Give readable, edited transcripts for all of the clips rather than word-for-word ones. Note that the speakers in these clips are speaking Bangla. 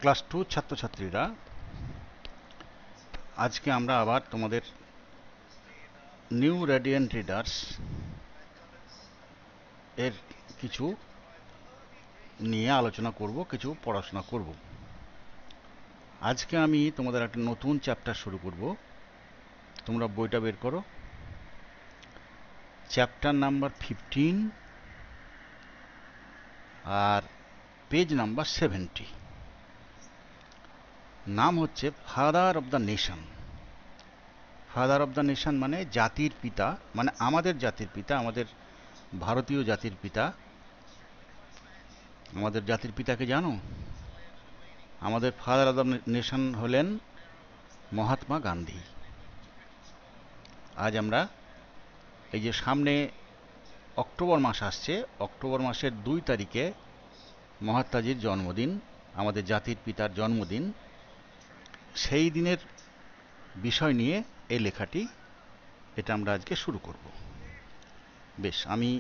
ক্লাস 2 ছাত্রছাত্রীরা, আজকে আমরা আবার তোমাদের নিউ রেডিয়েন্ট রিডার্স এর কিছু নিয়ে আলোচনা করব, কিছু পড়াশোনা করব। আজকে আমি তোমাদের একটা নতুন চ্যাপ্টার শুরু করব। তোমরা বইটা বের করো। চ্যাপ্টার নাম্বার 15 আর পেজ নাম্বার 70। নাম হচ্ছে father of the nation. Father of the nation মানে জাতির পিতা, মানে আমাদের জাতির পিতা, আমাদের ভারতীয় জাতির পিতা। আমাদের জাতির পিতাকে জানো? আমাদের ফাদার অব দ্য নেশন হলেন মহাত্মা গান্ধী। আজ আমরা এই যে সামনে অক্টোবর মাস আসছে, অক্টোবর মাসের 2 তারিখে মহাত্মাজির জন্মদিন, আমাদের জাতির পিতার জন্মদিন। সেই দিনের বিষয় নিয়ে এই লেখাটি, এটা আমরা আজকে শুরু করব। বেশ, আমি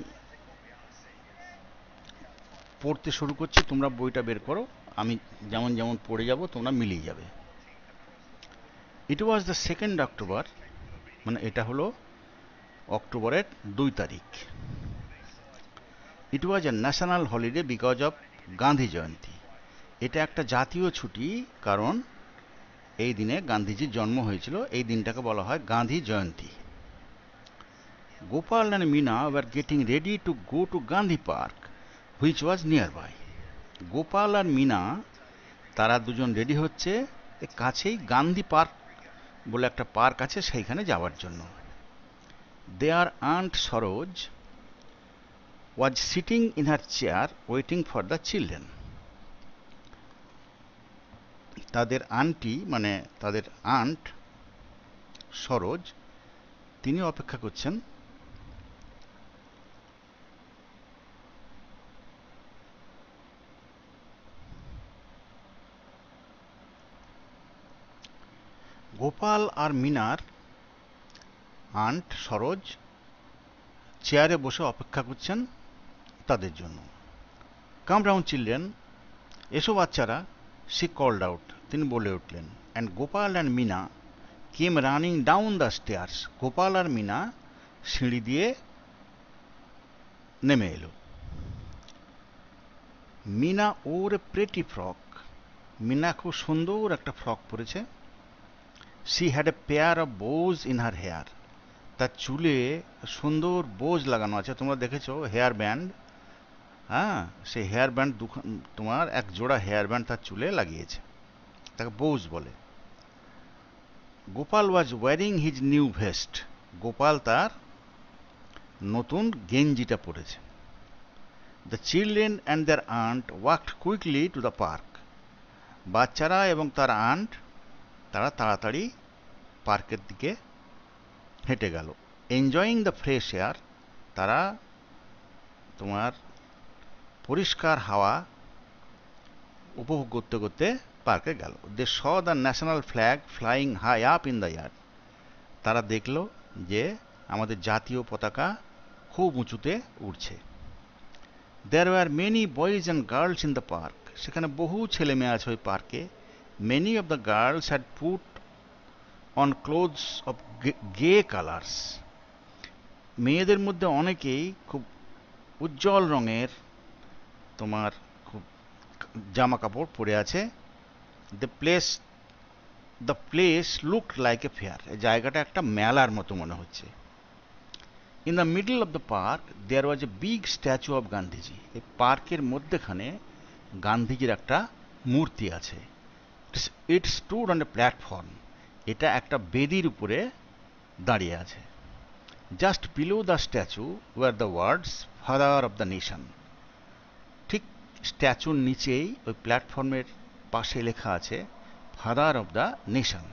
পড়তে শুরু করছি, তোমরা বইটা বের করো। আমি যেমন যেমন পড়ে যাব তোমরা মিলিয়ে যাবে। ইট ওয়াজ দ্য 2nd অক্টোবর, মানে এটা হলো অক্টোবরের 2 তারিখ। It was a national holiday because of Gandhi Jayanti. এটা একটা জাতীয় ছুটি, কারণ এই দিনে গান্ধীজির জন্ম হয়েছিল। এই দিনটাকে বলা হয় Gandhi Jayanti. Gopal and Mina were getting ready to go to Gandhi park which was near by. Gopal আর মিনা তারা দুজন রেডি হচ্ছে কাছেই গান্ধী পার্ক বলে একটা পার্ক আছে, সেইখানে যাওয়ার জন্য। There aunt Saroj was sitting in her chair waiting for the children. তাদের আন্টি, মানে তাদের আন্ট সরোজ, তিনি অপেক্ষা করছেন গোপাল আর মিনার আন্ট সরোজ চেয়ারে বসে অপেক্ষা করছেন তাদের জন্য। কাম ডাউন চিলড্রেন, এসো বাচ্চারা, শি কল্ড আউট, তিনি বলে উঠলেন। And Gopal and Mina came running down the stairs. Gopal আর মিনা সিঁড়ি দিয়ে নেমে এলো। মিনা ওর এ প্রেটি ফ্রক, মিনা খুব সুন্দর একটা ফ্রক পরেছে। She had a pair of bows in her hair, তার চুলে সুন্দর বোজ লাগানো আছে। তোমরা দেখেছো হেয়ার ব্যান্ড? হ্যাঁ, সেই হেয়ার ব্যান্ড, তোমার এক জোড়া হেয়ার ব্যান্ড তার চুলে লাগিয়েছে, তাকে বোজ বলে। Gopal was wearing his new vest, Gopal তার নতুন গেঞ্জিটা পরেছে। The children and their aunt walked quickly to the park. বাচ্চারা এবং তার আন্ট তারা তাড়াতাড়ি পার্কের দিকে হেঁটে গেল। এনজয়িং দ্য ফ্রেশ এয়ার, তারা তোমার পরিষ্কার হাওয়া উপভোগ করতে করতে পার্কে গেল। They saw the national flag flying high up in the air, তারা দেখল যে আমাদের জাতীয় পতাকা খুব উঁচুতে উঠছে। There were many boys and girls in the park, সেখানে বহু ছেলে মেয়ে আছে ওই পার্কে। Many of the girls had put on clothes of gay colours, মেয়েদের মধ্যে অনেকেই খুব উজ্জ্বল রঙের তোমার খুব জামা কাপড় পরে আছে। The place looked like a fair, এই জায়গাটা একটা মেলার মতো মনে হচ্ছে। In the middle of the park there was a big statue of Gandhiji, এই পার্কের মধ্যেখানে গান্ধীজির একটা মূর্তি আছে। It stood on a platform, এটা একটা বেদির উপরে দাঁড়িয়ে আছে। Just below the statue were the words father of the nation, ঠিক স্ট্যাচুর নিচেই ওই প্ল্যাটফর্মের পাশে লেখা আছে father of the nation.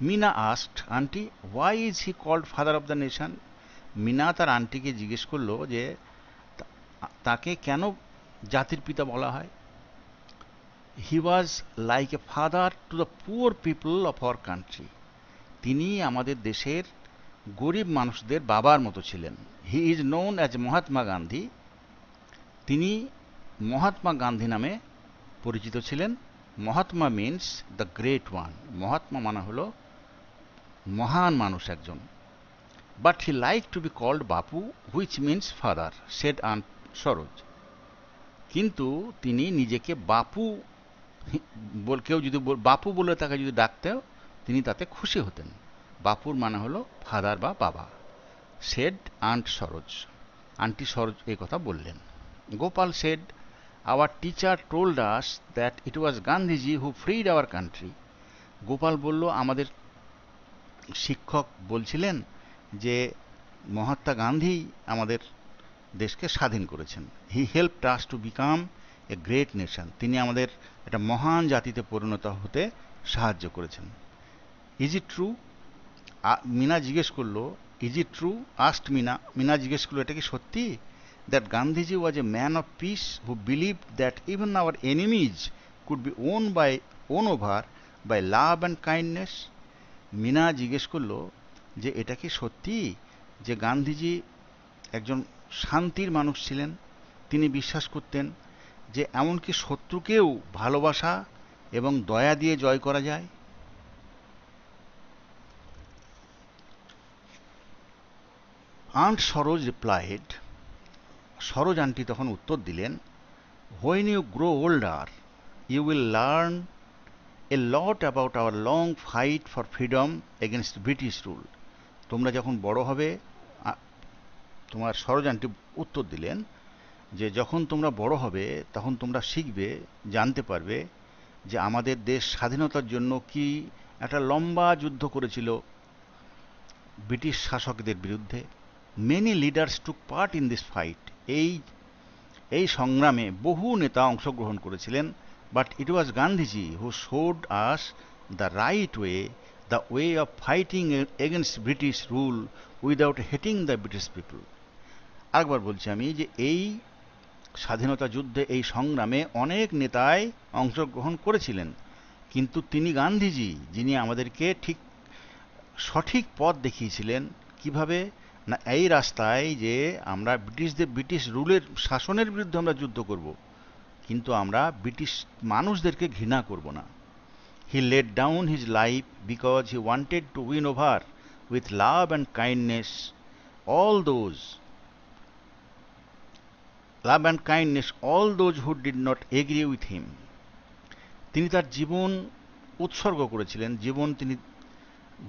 Meena asked, aunty why is he called father of the nation? Meena তার আন্টিকে জিজ্ঞেস করলো যে তাকে কেন জাতির পিতা বলা হয়। He was like a father to the poor people of our country, তিনি আমাদের দেশের গরিব মানুষদের বাবার মতো ছিলেন। He is known as Mahatma Gandhi, তিনি মহাত্মা গান্ধী নামে পরিচিত ছিলেন। Mahatma means the great one, Mahatma মানে হলো মহান মানুষ একজন। But he like to be called Bapu which means father, said aunt Saroj. কিন্তু তিনি নিজেকে বাপু, কেউ যদি বাপু বলে তাকে যদি ডাকতেও তিনি তাতে খুশি হতেন। বাপুর মানে হলো ফাদার বা বাবা। Said aunt Saroj, aunty Saroj এই কথা বললেন। Gopal said, our teacher told us that it was Gandhiji who freed our country. Gopal বলল, আমাদের শিক্ষক বলছিলেন যে মহাত্মা গান্ধী আমাদের দেশকে স্বাধীন করেছেন। He helped us to become a great nation, তিনি আমাদের একটা মহান জাতিতে পরিণত হতে সাহায্য করেছেন। Is it true? মিনা জিজ্ঞেস করলো, is it true? Asked Meena, Meena জিজ্ঞেস করলো এটা কি সত্যি? That Gandhiji was a man of peace who believed that even our enemies could be won over by love and kindness. Meena জিজ্ঞেস করলো যে এটা কি সত্যি যে গান্ধীজি একজন শান্তির মানুষ ছিলেন, তিনি বিশ্বাস করতেন যে এমনকি শত্রুকেও ভালোবাসা এবং দয়া দিয়ে জয় করা যায়। Aunt Saroj replied, Saroj aunty তখন উত্তর দিলেন, when you grow older you will learn a lot about our long fight for freedom against British rule. তোমরা যখন বড় হবে, তোমার সরোজ আন্টি উত্তর দিলেন যে যখন তোমরা বড় হবে তখন তোমরা শিখবে, জানতে পারবে যে আমাদের দেশ স্বাধীনতার জন্য কি একটা লম্বা যুদ্ধ করেছিল ব্রিটিশ শাসকদের বিরুদ্ধে। Many leaders took part in this fight, এই সংগ্রামে বহু নেতা অংশগ্রহণ করেছিলেন। But it was Gandhiji who showed us the right way, the way of fighting against British rule without hating the British people. আরেকবার বলছি আমি যে এই স্বাধীনতা যুদ্ধে, এই সংগ্রামে অনেক নেতাই অংশগ্রহণ করেছিলেন, কিন্তু তিনি গান্ধীজি যিনি আমাদেরকে ঠিক সঠিক পথ দেখিয়েছিলেন। কিভাবে না, এই রাস্তায় যে আমরা ব্রিটিশ রুলের শাসনের বিরুদ্ধে আমরা যুদ্ধ করব, কিন্তু আমরা ব্রিটিশ মানুষদেরকে ঘৃণা করব না। He laid down his life because he wanted to win over with love and kindness all those who did not agree with him. তিনি তার জীবন উৎসর্গ করেছিলেন, জীবন তিনি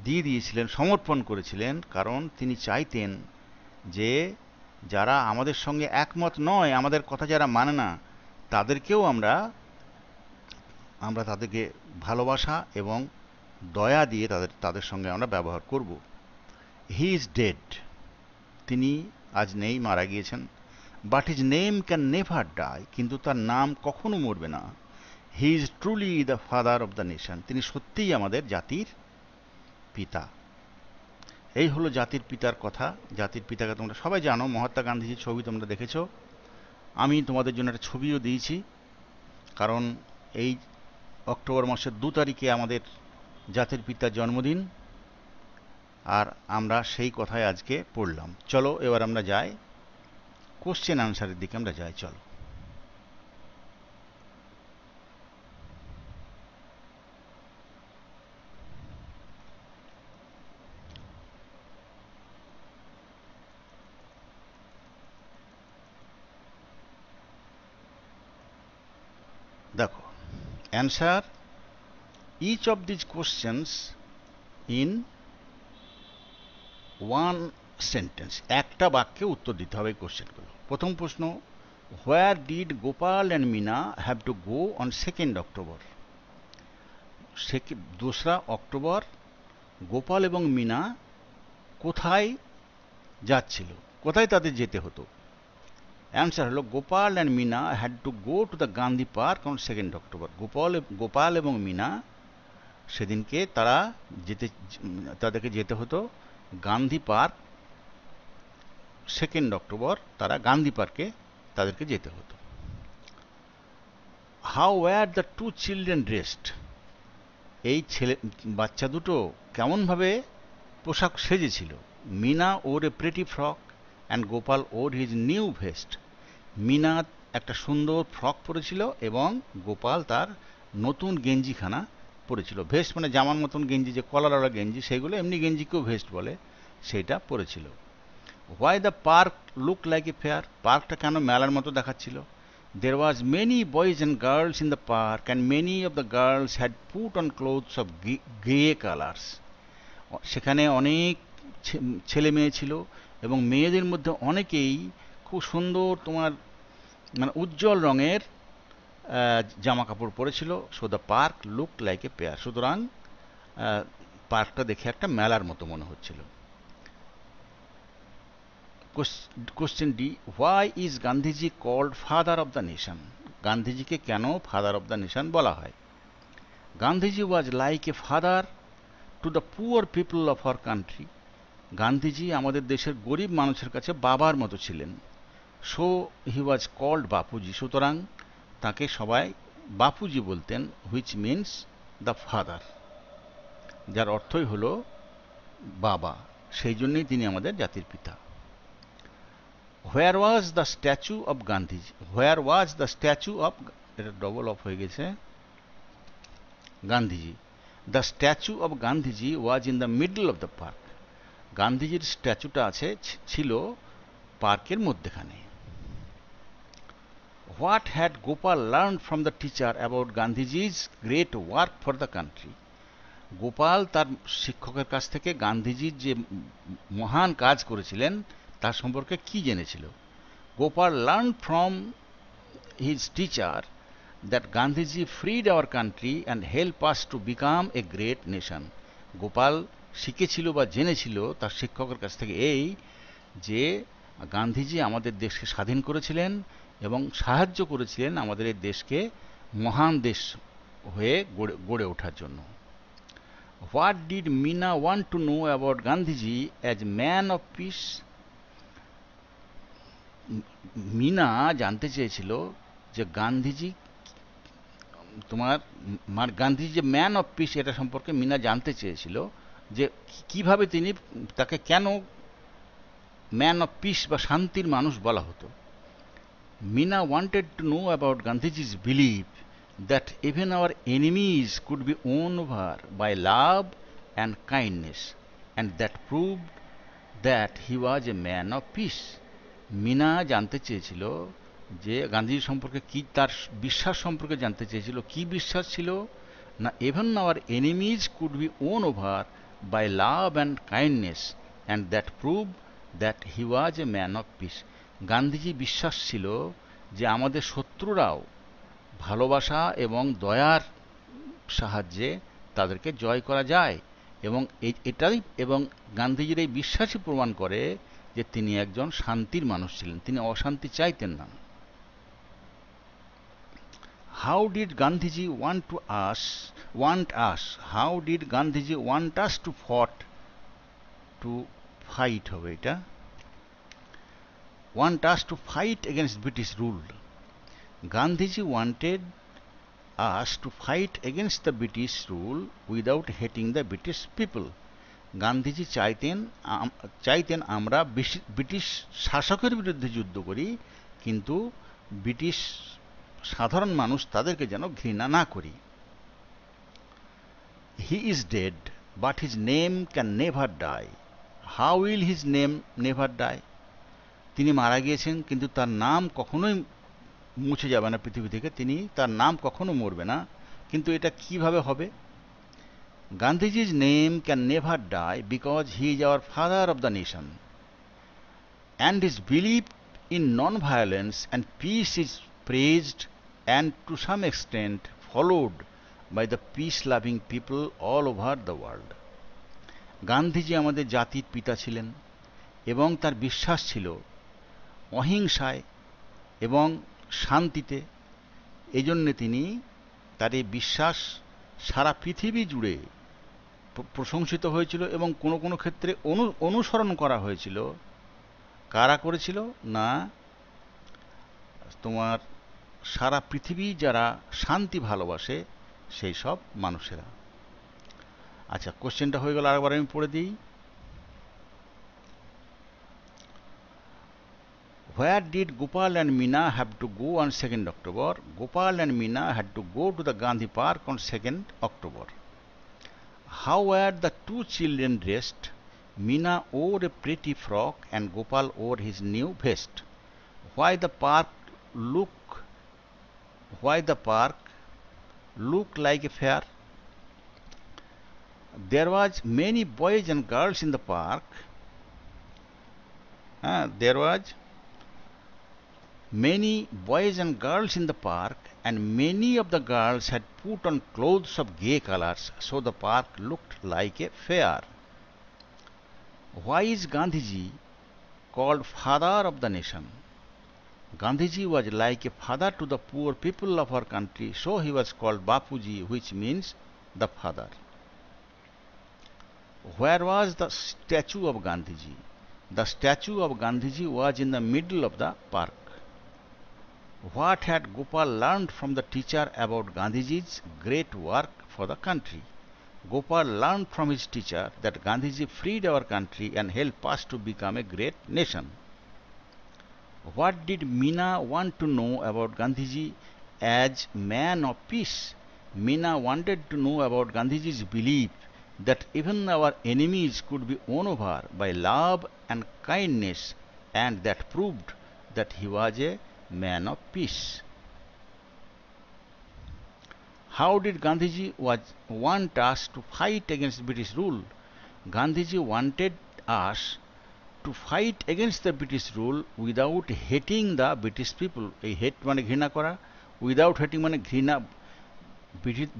দিয়ে দিয়েছিলেন, সমর্পণ করেছিলেন, কারণ তিনি চাইতেন যে যারা আমাদের সঙ্গে একমত নয়, আমাদের কথা যারা মানে না, তাদেরকেও আমরা তাদেরকে ভালোবাসা এবং দয়া দিয়ে তাদের সঙ্গে আমরা ব্যবহার করব। হি ইজ ডেড, তিনি আজ নেই, মারা গিয়েছেন। But his name can never die, কিন্তু তার নাম কখনো মরবে না। He is truly the father of the nation, তিনি সত্যিই আমাদের জাতির পিতা। এই হলো জাতির পিতার কথা। জাতির পিতাকে তোমরা সবাই জানো, মহাত্মা গান্ধীজির ছবি তোমরা দেখেছ। আমি তোমাদের জন্য একটা ছবিও দিয়েছি, কারণ এই অক্টোবর মাসের 2 তারিখে আমাদের জাতির পিতার জন্মদিন, আর আমরা সেই কথাই আজকে পড়লাম। চলো এবার আমরা যাই কোশ্চেন আনসারের দিকে, আমরা যাই, চলো। দেখো, answer each of these questions in one sentence, একটা বাক্যে উত্তর দিতে হবে এই কোশ্চেনগুলো। প্রথম প্রশ্ন, where did Gopal and Meena have to go on 2nd October? 2রা অক্টোবর গোপাল এবং মিনা কোথায় যাচ্ছিল, কোথায় তাদের যেতে হতো? অ্যান্সার হলো Gopal and Meena had to go to the Gandhi park on 2nd October. Gopal এবং মিনা সেদিনকে তাদেরকে যেতে হতো গান্ধী পার্ক। 2nd October তারা গান্ধী পার্কে তাদেরকে যেতে হতো। How were the 2 children dressed? এই বাচ্চা দুটো কেমনভাবে পোশাক সেজেছিল? মিনা ওর a pretty frock and Gopal ওর হিজ নিউ ভেস্ট। মিনা একটা সুন্দর ফ্রক পরেছিল এবং গোপাল তার নতুন গেঞ্জিখানা পরেছিল। ভেস্ট মানে জামার মতন গেঞ্জি, যে কলারওয়ালা গেঞ্জি, সেইগুলো এমনি গেঞ্জিকেও ভেস্ট বলে, সেইটা পরেছিল। Why the park look like a fair, পার্কটা কেন মেলার মতো দেখাচ্ছিল? There was many boys and girls in the park and many of the girls had put on clothes of gay colors. সেখানে অনেক ছেলে মেয়ে ছিল এবং মেয়েদের মধ্যে অনেকেই খুব সুন্দর তোমার মানে উজ্জ্বল রঙের জামা কাপড় পরেছিল। So the park look like a fair, সুতরাং পার্কটা দেখে একটা মেলার মতো মনে হচ্ছিল। Question D, why is Gandhiji called father of the nation? গান্ধীজিকে কেন ফাদার অব দ্য নেশন বলা হয়? Gandhiji was like a father to the poor people of our country. Gandhiji আমাদের দেশের গরিব মানুষের কাছে বাবার মতো ছিলেন। So he was called Bapuji, সুতরাং তাকে সবাই বাপুজি বলতেন, হুইচ মিনস দ্য ফাদার, যার অর্থই হলো বাবা, সেই জন্যই তিনি আমাদের জাতির পিতা। Where was the statue of Gandhiji? Where was the statue of, এটা ডবল অফ হয়ে গেছে, Gandhiji. The statue of Gandhiji was in the middle of the park. গান্ধীজির স্ট্যাচুটা ছিল পার্কের মধ্যেখানে। What had Gopal learn from the teacher about Gandhiji's great work for the country? Gopal তার শিক্ষকের কাছ থেকে গান্ধীজির যে মহান কাজ করেছিলেন তার সম্পর্কে কি জেনেছিল? Gopal learn from his teacher that Gandhiji freed our country and helped us to become a great nation. Gopal শিখেছিল বা জেনেছিল তার শিক্ষকের কাছ থেকে এই যে গান্ধীজি আমাদের দেশকে স্বাধীন করেছিলেন এবং সাহায্য করেছিলেন আমাদের এই দেশকে মহান দেশ হয়ে গড়ে ওঠার জন্য। What did Meena want to know about Gandhiji as man of peace? Mina জানতে চেয়েছিল যে গান্ধীজি গান্ধীজি যে ম্যান অফ পিস এটা সম্পর্কে মিনা জানতে চেয়েছিল, যে কিভাবে তিনি, তাকে কেন ম্যান অফ পিস বা শান্তির মানুষ বলা হতো। Meena wanted to know about Gandhiji's believe that even our enemies could be won over by love and kindness and that proved that he was a man of peace. Meena জানতে চেয়েছিল যে গান্ধীজি সম্পর্কে কি, তার বিশ্বাস সম্পর্কে জানতে চেয়েছিল। কি বিশ্বাস ছিল না, even our enemies could be won over by love and kindness and that prove that he was a man of peace. Gandhiji বিশ্বাস ছিল যে আমাদের শত্রুরাও ভালোবাসা এবং দয়ার সাহায্যে তাদেরকে জয় করা যায়, এবং এটাই, এবং গান্ধীজির এই বিশ্বাসই প্রমাণ করে যে তিনি একজন শান্তির মানুষ ছিলেন, তিনি অশান্তি চাইতেন না। How did Gandhiji want us? How did Gandhiji want us to fight হবে এটা, want us to fight against British rule? Gandhiji wanted us to fight against the British rule without hating the British people. Gandhiji চাইতেন আমরা ব্রিটিশ শাসকের বিরুদ্ধে যুদ্ধ করি, কিন্তু ব্রিটিশ সাধারণ মানুষ তাদেরকে যেন ঘৃণা না করি। He is dead but his name can never die. How will his name never die? তিনি মারা গিয়েছেন কিন্তু তার নাম কখনোই মুছে যাবে না পৃথিবী থেকে, তার নাম কখনো মরবে না, কিন্তু এটা কিভাবে হবে? Gandhiji's name can never die because he is our father of the nation, and his belief in non-violence and peace is praised and to some extent followed by the peace-loving people all over the world. Gandhiji আমাদের জাতির পিতা ছিলেন এবং তার বিশ্বাস ছিল অহিংসায় এবং শান্তিতে। এজন্য তিনি, তার এই বিশ্বাস সারা পৃথিবী জুড়ে প্রশংসিত হয়েছিল এবং কোনো কোনো ক্ষেত্রে অনুসরণ করা হয়েছিল। কারা করেছিল না, তোমার সারা পৃথিবী যারা শান্তি ভালোবাসে সেই সব মানুষেরা। আচ্ছা, কোশ্চেনটা হয়ে গেল, আরেকবার আমি পড়ে দিই। Where did Gopal and Meena have to go on 2nd October? Gopal and Meena had to go to the Gandhi Park on 2nd October. How were the two children dressed? Meena wore a pretty frock and Gopal wore his new vest. Why the park look why the park looked like a fair? There was many boys and girls in the park. There was many boys and girls in the park, and many of the girls had put on clothes of gay colors, so the park looked like a fair. Why is Gandhiji called father of the nation? Gandhiji was like a father to the poor people of our country, so he was called Bapuji, which means the father. Where was the statue of Gandhiji? The statue of Gandhiji was in the middle of the park. What had Gopal learned from the teacher about Gandhiji's great work for the country? Gopal learned from his teacher that Gandhiji freed our country and helped us to become a great nation. What did Meena want to know about Gandhiji as man of peace? Meena wanted to know about Gandhiji's belief that even our enemies could be won over by love and kindness, and that proved that he was a man of peace. How did Gandhiji want us to fight against British rule? Gandhiji wanted us to fight against the British rule without hating the British people. এই হেট মানে ঘৃণা করা, উইদাউট হেটিং মানে ঘৃণা,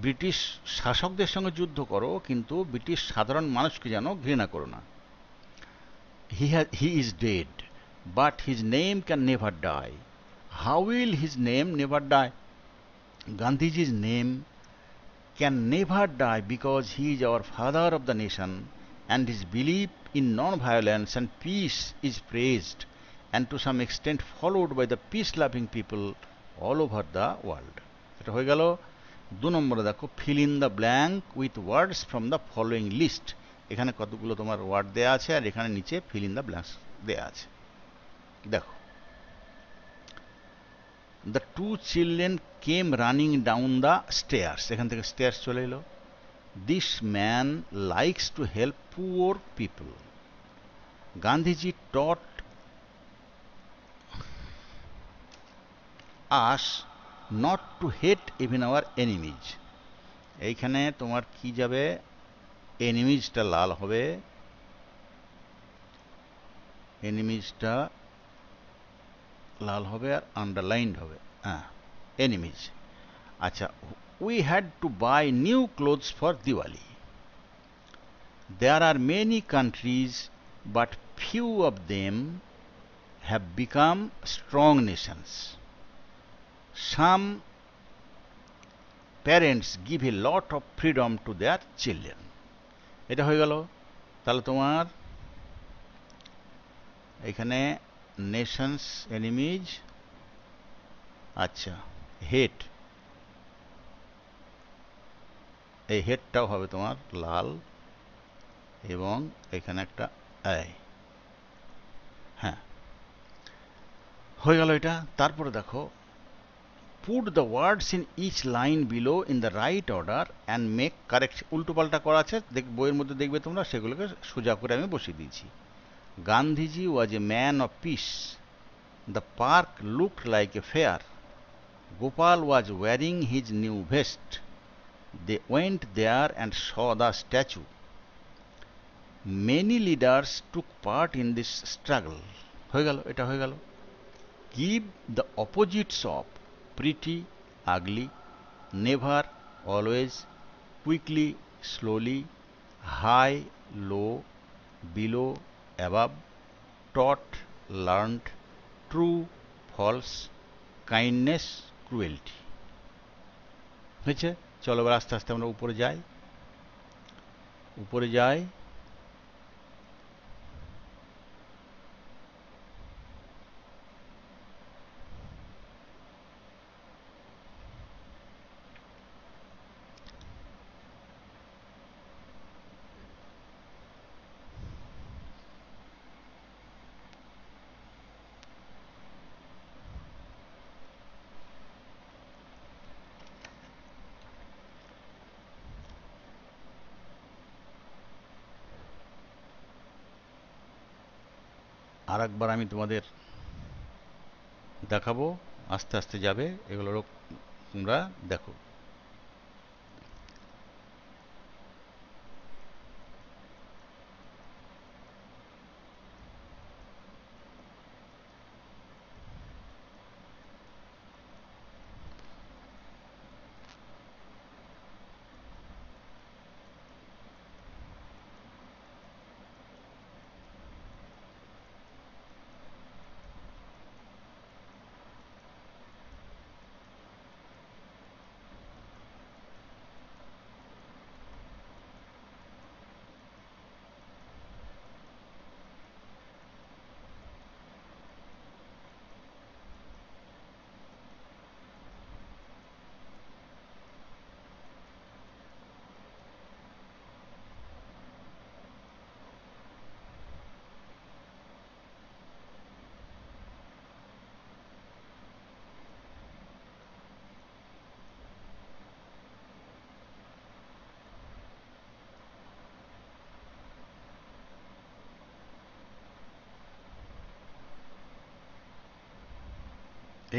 ব্রিটিশ শাসকদের সঙ্গে যুদ্ধ করো কিন্তু ব্রিটিশ সাধারণ মানুষকে যেন ঘৃণা করো না। He is dead, but his name can never die. How will his name never die? Gandhiji's name can never die because he is our father of the nation, and his belief in non-violence and peace is praised and to some extent followed by the peace-loving people all over the world. এটা হয়ে গেল। 2 নম্বরে দেখো, fill in the blank with words from the following list. এখানে কতগুলো তোমার ওয়ার্ড দেয়া আছে আর এখানে নিচে fill in the blanks দেয়া আছে। দেখো, the two children came running down the stairs. এখান থেকে stairs চলে এলো। This man likes to help poor people. Gandhiji taught us not to hate even our enemies. এইখানে তোমার কি যাবে, এনিমিজটা লাল হবে, এনিমিজটা লাল হবে আর আন্ডারলাইন্ড হবে। এনিমিজ। আচ্ছা, we had to buy new clothes for Diwali. There are many countries, but few of them have become strong nations. Some parents give a lot of freedom to their children. এটা হয়ে গেল। তাহলে তোমার এখানে নেশনস, এনিমিজ, আচ্ছা হেট, এই হেটটাও হবে তোমার লাল এবং এখানে একটা হ্যাঁ হয়ে গেল এটা। তারপরে দেখো, put the words in each line below in the right order and make correction. উল্টো পাল্টা করা আছে, বইয়ের মধ্যে দেখবে তোমরা, সেগুলোকে সোজা করে আমি বসিয়ে দিয়েছি। Gandhiji was a man of peace. The park looked like a fair. Gopal was wearing his new vest. They went there and saw the statue. Many leaders took part in this struggle. হয়ে গেল, এটা হয়ে গেল। Give the opposites of pretty, ugly, never, always, quickly, slowly, high, low, below, above, taught, learned, true, false, kindness, cruelty. হয়েছে? চলো এবার আস্তে আস্তে আমরা উপরে যাই। উপরে যাই। আর একবার আমি তোমাদের দেখাবো, আস্তে আস্তে যাবে, এগুলোরও তোমরা দেখো।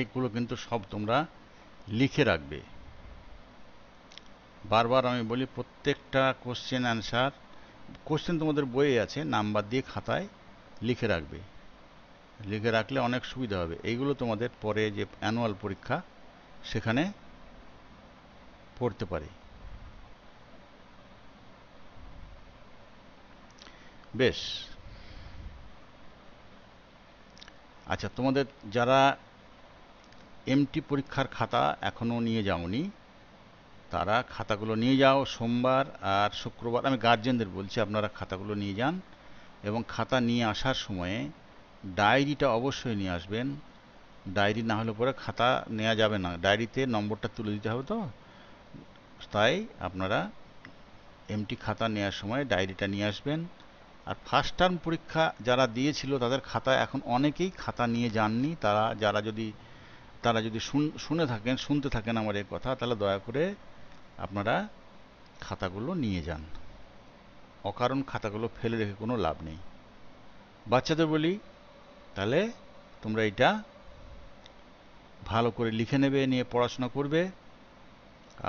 এইগুলো কিন্তু সব তোমরা লিখে রাখবে। বারবার আমি বলি, প্রত্যেকটা কোশ্চেন অ্যান্সার, কোশ্চেন তোমাদের বইয়ে আছে, নাম্বার দিয়ে খাতায় লিখে রাখবে। লিখে রাখলে অনেক সুবিধা হবে। এইগুলো তোমাদের পরে যে অ্যানুয়াল পরীক্ষা সেখানে পড়তে পারে। বেশ, আচ্ছা, তোমাদের যারা এমটি পরীক্ষার খাতা এখনও নিয়ে যাওনি, তারা খাতাগুলো নিয়ে যাও। সোমবার আর শুক্রবার, আমি গার্জেনদের বলছি, আপনারা খাতাগুলো নিয়ে যান এবং খাতা নিয়ে আসার সময়ে ডায়েরিটা অবশ্যই নিয়ে আসবেন। ডায়েরি না হলে পরে খাতা নেওয়া যাবে না, ডায়েরিতে নম্বরটা তুলে দিতে হবে। তো তাই আপনারা এমটি খাতা নেওয়ার সময় ডায়েরিটা নিয়ে আসবেন। আর ফার্স্ট টার্ম পরীক্ষা যারা দিয়েছিল তাদের খাতা এখন অনেকেই খাতা নিয়ে যাননি। তারা যদি শুনতে থাকেন আমার এই কথা, তাহলে দয়া করে আপনারা খাতাগুলো নিয়ে যান। অকারণ খাতাগুলো ফেলে রেখে কোনো লাভ নেই। বাচ্চাদের বলি, তাহলে তোমরা এটা ভালো করে লিখে নেবে, নিয়ে পড়াশোনা করবে।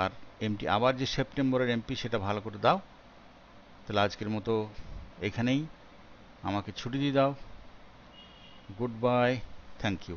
আর এমটি আবার যে সেপ্টেম্বরের এমপি সেটা ভালো করে দাও। তাহলে আজকের মতো এখানেই, আমাকে ছুটি দিয়ে দাও। Goodbye, thank you.